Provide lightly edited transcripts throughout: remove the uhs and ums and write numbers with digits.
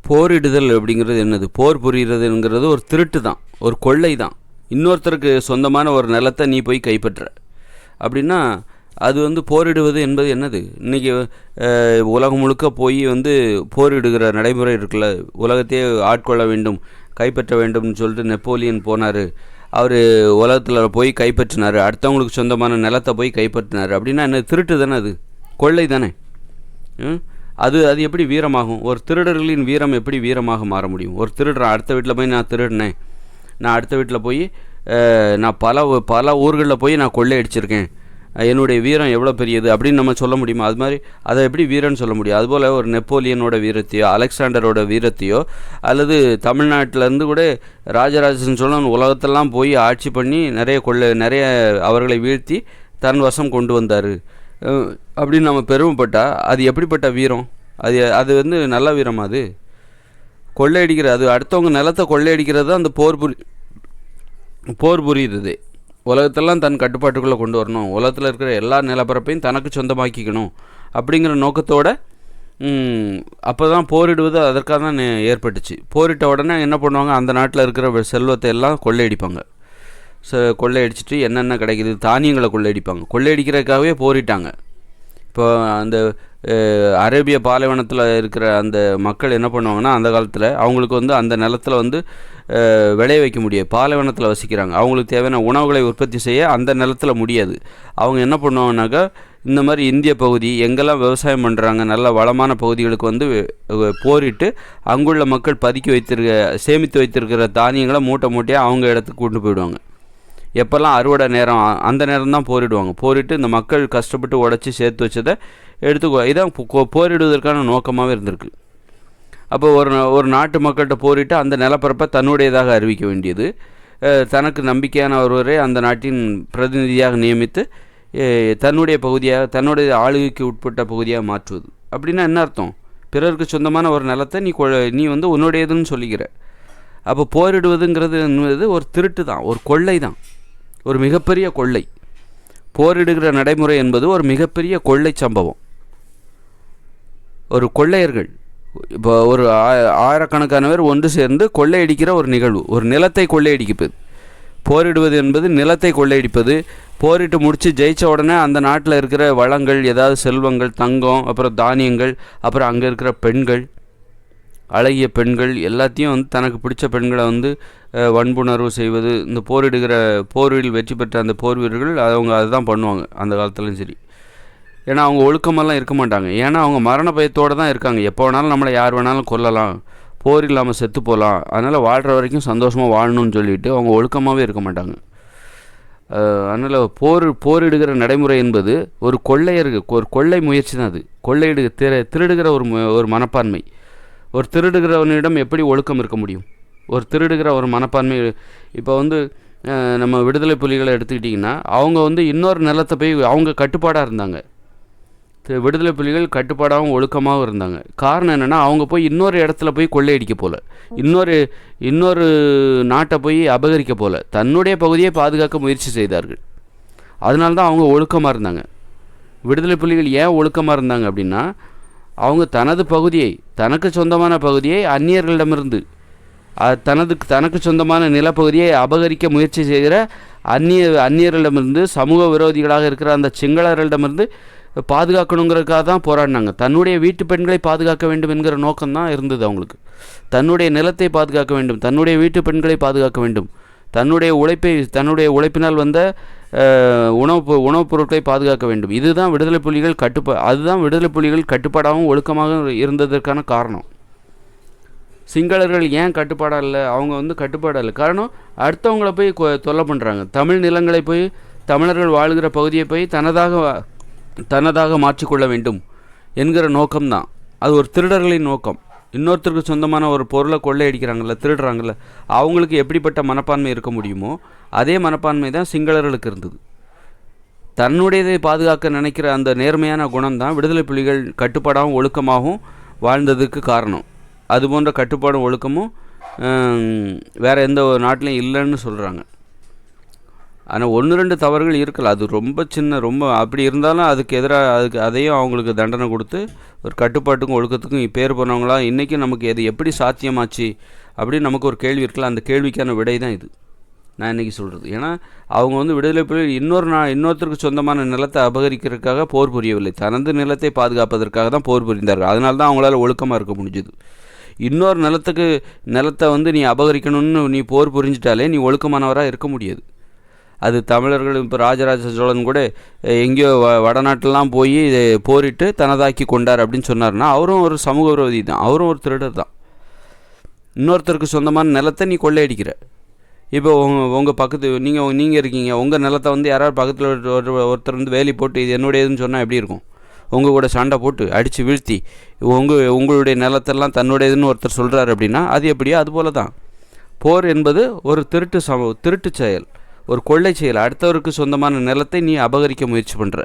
போரிடுதல் அப்படிங்கிறது என்னது? போர் புரிகிறதுங்கிறது ஒரு திருட்டு தான், ஒரு கொள்ளை தான். இன்னொருத்தருக்கு சொந்தமான ஒரு நிலத்தை நீ போய் கைப்பற்ற அப்படின்னா அது போரிடுவது என்பது என்னது? இன்றைக்கி உலகம் முழுக்க போய் போரிடுகிற நடைமுறை இருக்குல்ல. உலகத்தையே ஆட்கொள்ள வேண்டும், கைப்பற்ற வேண்டும்னு சொல்லிட்டு நெப்போலியன் போனார். அவர் உலகத்தில் போய் கைப்பற்றினார், அடுத்தவங்களுக்கு சொந்தமான நிலத்தை போய் கைப்பற்றினார். அப்படின்னா என்ன? திருட்டு தானே, அது கொள்ளை தானே. அது அது எப்படி வீரமாகும்? ஒரு திருடர்களின் வீரம் எப்படி வீரமாக மாற முடியும்? ஒரு திருடுறான், அடுத்த வீட்டில் போய் நான் திருடினேன், நான் அடுத்த வீட்டில் போய் நான் பல ஊர்களில் போய் நான் கொள்ளையடிச்சிருக்கேன், என்னுடைய வீரம் எவ்வளோ பெரியது அப்படின்னு நம்ம சொல்ல முடியுமா? அது மாதிரி அதை எப்படி வீரன்னு சொல்ல முடியும்? அதுபோல் ஒரு நெப்போலியனோட வீரத்தையோ அலெக்சாண்டரோட வீரத்தையோ அல்லது தமிழ்நாட்டிலேருந்து கூட ராஜராஜ சோழன் உலகத்தெல்லாம் போய் ஆட்சி பண்ணி நிறைய அவர்களை வீழ்த்தி தன் வசம் கொண்டு வந்தார் அப்படின்னு நம்ம பெருமைப்பட்டால் அது எப்படிப்பட்ட வீரம்? அது நல்ல வீரமா? அது கொள்ளையடிக்கிற, அது அடுத்தவங்க நிலத்தை கொள்ளையடிக்கிறது தான் அந்த போர் புரியுறது. உலகத்தெல்லாம் தன் கட்டுப்பாட்டுக்குள்ளே கொண்டு வரணும், உலகத்தில் இருக்கிற எல்லா நிலப்பரப்பையும் தனக்கு சொந்தமாக்கிக்கணும் அப்படிங்கிற நோக்கத்தோடு அப்போ தான் போரிடுவது அதற்காக தான் ஏற்பட்டுச்சு. போரிட்ட உடனே என்ன பண்ணுவாங்க? அந்த நாட்டில் இருக்கிற செல்வத்தை எல்லாம் கொள்ளையடிப்பாங்க. கொள்ளையடிச்சிட்டு என்னென்ன கிடைக்கிது தானியங்களை கொள்ளையடிப்பாங்க. கொள்ளையடிக்கிறதுக்காகவே போரிட்டாங்க. இப்போ அந்த அரேபிய பாலைவனத்தில் இருக்கிற அந்த மக்கள் என்ன பண்ணுவாங்கன்னா, அந்த காலத்தில் அவங்களுக்கு அந்த நிலத்தில் விளைய வைக்க முடியாது. பாலைவனத்தில் வசிக்கிறாங்க, அவங்களுக்கு தேவையான உணவுகளை உற்பத்தி செய்ய அந்த நிலத்தில் முடியாது. அவங்க என்ன பண்ணுவாங்கனாக்கா, இந்த மாதிரி இந்திய பகுதி எங்கெல்லாம் விவசாயம் பண்ணுறாங்க நல்ல வளமான பகுதிகளுக்கு போரிட்டு அங்குள்ள மக்கள் சேமித்து வைத்திருக்கிற தானியங்களை மூட்டையாக அவங்க இடத்துக்கு கொண்டு போயிடுவாங்க. எப்போல்லாம் அறுவடை நேரம் அந்த நேரம் தான் போரிடுவாங்க. போரிட்டு இந்த மக்கள் கஷ்டப்பட்டு உடச்சி சேர்த்து வச்சதை இதான் போரிடுவதற்கான நோக்கமாகவே இருந்திருக்கு. அப்போ ஒரு நாட்டு மக்கள்கிட்ட போரிட்டு அந்த நிலப்பரப்பை தன்னுடையதாக அறிவிக்க வேண்டியது, தனக்கு நம்பிக்கையான ஒருவரை அந்த நாட்டின் பிரதிநிதியாக நியமித்து தன்னுடைய பகுதியாக, தன்னுடைய ஆளுகைக்கு உட்பட்ட பகுதியாக மாற்றுவது. அப்படின்னா என்ன அர்த்தம்? பிறருக்கு சொந்தமான ஒரு நிலத்தை நீ உன்னுடையதுன்னு சொல்லிக்கிற. அப்போ போரிடுவதுங்கிறது ஒரு திருட்டு தான், ஒரு கொள்ளை தான், ஒரு மிகப்பெரிய கொள்ளை. போரிடுகிற நடைமுறை என்பது ஒரு மிகப்பெரிய கொள்ளை சம்பவம். ஒரு கொள்ளையர்கள் இப்போ ஒரு ஆயிரக்கணக்கான பேர் ஒன்று சேர்ந்து கொள்ளையடிக்கிற ஒரு நிகழ்வு, ஒரு நிலத்தை கொள்ளையடிப்பது. போரிடுவது என்பது நிலத்தை கொள்ளையடிப்பது. போரிட்டு முடித்து ஜெயித்த உடனே அந்த நாட்டில் இருக்கிற வளங்கள், ஏதாவது செல்வங்கள், தங்கம், அப்புறம் தானியங்கள், அப்புறம் அங்கே இருக்கிற பெண்கள், அழகிய பெண்கள் எல்லாத்தையும் தனக்கு பிடிச்ச பெண்களை வன்புணர்வு செய்வது. இந்த போரில் வெற்றி பெற்ற அந்த போர் வீரர்கள் அவங்க அதுதான் பண்ணுவாங்க அந்த காலத்துலையும் சரி. ஏன்னா அவங்க ஒழுக்கமெல்லாம் இருக்க மாட்டாங்க. ஏன்னா அவங்க மரண பயத்தோடு தான் இருக்காங்க. எப்போ வேணாலும் நம்மளை யார் வேணாலும் கொல்லலாம், போர் இல்லாமல் செத்து போகலாம், அதனால் வாழ்கிற வரைக்கும் சந்தோஷமாக வாழணும்னு சொல்லிட்டு அவங்க ஒழுக்கமாகவே இருக்க மாட்டாங்க. அதனால் போரிடுகிற நடைமுறை என்பது ஒரு கொள்ளை முயற்சி தான். அது திருடுகிற ஒரு மனப்பான்மை. ஒரு திருடுகிறவனிடம் எப்படி ஒழுக்கம் இருக்க முடியும்? ஒரு திருடுகிற ஒரு மனப்பான்மை. இப்போ நம்ம விடுதலை புலிகளை எடுத்துக்கிட்டிங்கன்னா, அவங்க இன்னொரு நிலத்தை போய் அவங்க கட்டுப்பாடாக இருந்தாங்க. விடுதலை புலிகள் கட்டுப்பாடாகவும் ஒழுக்கமாகவும் இருந்தாங்க. காரணம் என்னென்னா, அவங்க போய் இன்னொரு இடத்துல போய் கொள்ளையடிக்க போல, இன்னொரு நாட்டை போய் அபகரிக்க போல, தன்னுடைய பகுதியை பாதுகாக்க முயற்சி செய்தார்கள். அதனால தான் அவங்க ஒழுக்கமாக இருந்தாங்க. விடுதலை புலிகள் ஏன் ஒழுக்கமாக இருந்தாங்க அப்படின்னா, அவங்க தனது பகுதியை, தனக்கு சொந்தமான பகுதியை அந்நியர்களிடமிருந்து, தனக்கு சொந்தமான நிலப்பகுதியை அபகரிக்க முயற்சி செய்கிற அந்நியர்களிடமிருந்து, சமூக விரோதிகளாக இருக்கிற அந்த சிங்களர்களிடமிருந்து பாதுகாக்கணுங்கிறதுக்காக தான் போராடினாங்க. தன்னுடைய வீட்டு பெண்களை பாதுகாக்க வேண்டும் என்கிற நோக்கம்தான் இருந்தது அவங்களுக்கு. தன்னுடைய நிலத்தை பாதுகாக்க வேண்டும், தன்னுடைய வீட்டு பெண்களை பாதுகாக்க வேண்டும், தன்னுடைய உழைப்பினால் வந்த உணவுப் பொருட்களை பாதுகாக்க வேண்டும். அதுதான் விடுதலை புலிகள் கட்டுப்பாடாகவும் ஒழுக்கமாக இருந்ததற்கான காரணம். சிங்களர்கள் ஏன் கட்டுப்பாடாக இல்லை? அவங்க கட்டுப்பாடாக இல்லை. காரணம், அடுத்தவங்களை போய் தொல்லை பண்ணுறாங்க. தமிழ் நிலங்களை போய், தமிழர்கள் வாழ்கிற பகுதியை போய் தனதாக மாற்றிக்கொள்ள வேண்டும் என்கிற நோக்கம்தான். அது ஒரு திருடர்களின் நோக்கம். இன்னொருத்தருக்கு சொந்தமான ஒரு பொருளை கொள்ளையடிக்கிறாங்கல்ல, திருடுறாங்கல்ல, அவங்களுக்கு எப்படிப்பட்ட மனப்பான்மை இருக்க முடியுமோ அதே மனப்பான்மை தான் சிங்களர்களுக்கு இருந்தது. தன்னுடையதை பாதுகாக்க நினைக்கிற அந்த நேர்மையான குணம் தான் விடுதலை புலிகள் கட்டுப்பாடாகவும் ஒழுக்கமாகவும் வாழ்ந்ததுக்கு காரணம். அதுபோன்ற கட்டுப்பாடும் ஒழுக்கமும் வேறு எந்த ஒரு நாட்டிலையும் இல்லைன்னு சொல்கிறாங்க. ஆனால் 1-2 தவறுகள் இருக்கலாம். அது ரொம்ப சின்ன ரொம்ப அப்படி இருந்தாலும் அதுக்கு எதிராக அதையும் அவங்களுக்கு தண்டனை கொடுத்து ஒரு கட்டுப்பாட்டுக்கும் ஒழுக்கத்துக்கும் பேர் போனவங்களா இன்றைக்கும் நமக்கு எது எப்படி சாத்தியமாச்சு அப்படின்னு நமக்கு ஒரு கேள்வி இருக்கலாம். அந்த கேள்விக்கான விடை தான் இது நான் இன்றைக்கி சொல்கிறது. ஏன்னா அவங்க வந்து விடுதலை புலிகள் இன்னொருத்தருக்கு சொந்தமான நிலத்தை அபகரிக்கிறதுக்காக போர் புரியவில்லை, தனது நிலத்தை பாதுகாப்பதற்காக தான் போர் புரிந்தார்கள். அதனால தான் அவங்களால ஒழுக்கமாக இருக்க முடிஞ்சது. இன்னொரு நிலத்தை வந்து நீ அபகரிக்கணும்னு நீ போர் புரிஞ்சிட்டாலே நீ ஒழுக்கமானவராக இருக்க முடியாது. அது தமிழர்கள் இப்போ ராஜராஜ சோழன் கூட எங்கேயோ வடநாட்டிலாம் போய் போரிட்டு தனதாக்கி கொண்டார் அப்படின்னு சொன்னார்னா அவரும் ஒரு சமூக விரோதி தான், அவரும் ஒரு திருடர் தான். இன்னொருத்தருக்கு சொந்தமான நிலத்தை நீ கொள்ளையடிக்கிற. இப்போ உங்கள் பக்கத்து நீங்கள் இருக்கீங்க, உங்கள் நிலத்தை வந்து யாராவது பக்கத்தில் ஒருத்தர் வந்து வேலி போட்டு இது என்னுடையதுன்னு சொன்னால் எப்படி இருக்கும்? உங்கள் கூட சண்டை போட்டு அடித்து வீழ்த்தி உங்களுடைய நிலத்தெல்லாம் தன்னுடையதுன்னு ஒருத்தர் சொல்கிறார் அப்படின்னா அது எப்படியோ அதுபோல தான் போர் என்பது ஒரு திருட்டு செயல், ஒரு கொள்ளை செயல். அடுத்தவருக்கு சொந்தமான நிலத்தை நீ அபகரிக்க முயற்சி பண்ணுற,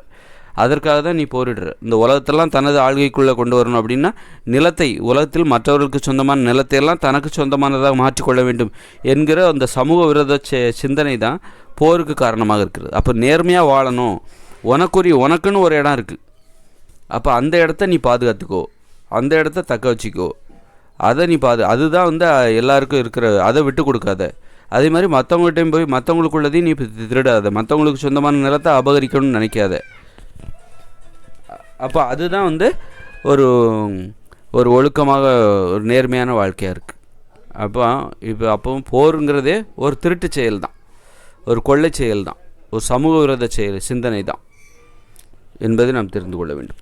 அதற்காக தான் நீ போரிடுற. இந்த உலகத்தெல்லாம் தனது ஆள்கைக்குள்ளே கொண்டு வரணும் அப்படின்னா உலகத்தில் மற்றவர்களுக்கு சொந்தமான நிலத்தையெல்லாம் தனக்கு சொந்தமானதாக மாற்றிக்கொள்ள வேண்டும் என்கிற அந்த சமூக விரோத சிந்தனை தான் போருக்கு காரணமாக இருக்கிறது. அப்போ நேர்மையாக வாழணும், உனக்குன்னு ஒரு இடம் இருக்குது, அப்போ அந்த இடத்த நீ பாதுகாத்துக்கோ, அந்த இடத்த தக்க வச்சிக்கோ, அதை நீ அதுதான் வந்து எல்லாருக்கும் இருக்கிற, அதை விட்டு கொடுக்காத. அதே மாதிரி மற்றவங்கள்ட்டையும் போய் மற்றவங்களுக்குள்ளதையும் நீ திருடாத, மற்றவங்களுக்கு சொந்தமான நிலத்தை அபகரிக்கணும்னு நினைக்காத. அப்போ அதுதான் வந்து ஒரு ஒழுக்கமாக ஒரு நேர்மையான வாழ்க்கையாக இருக்குது. அப்போவும் போருங்கிறதே ஒரு திருட்டு செயல் தான், ஒரு கொள்ளை செயல் தான், ஒரு சமூக விரோத சிந்தனை தான் என்பதை நாம் தெரிந்து கொள்ள வேண்டும்.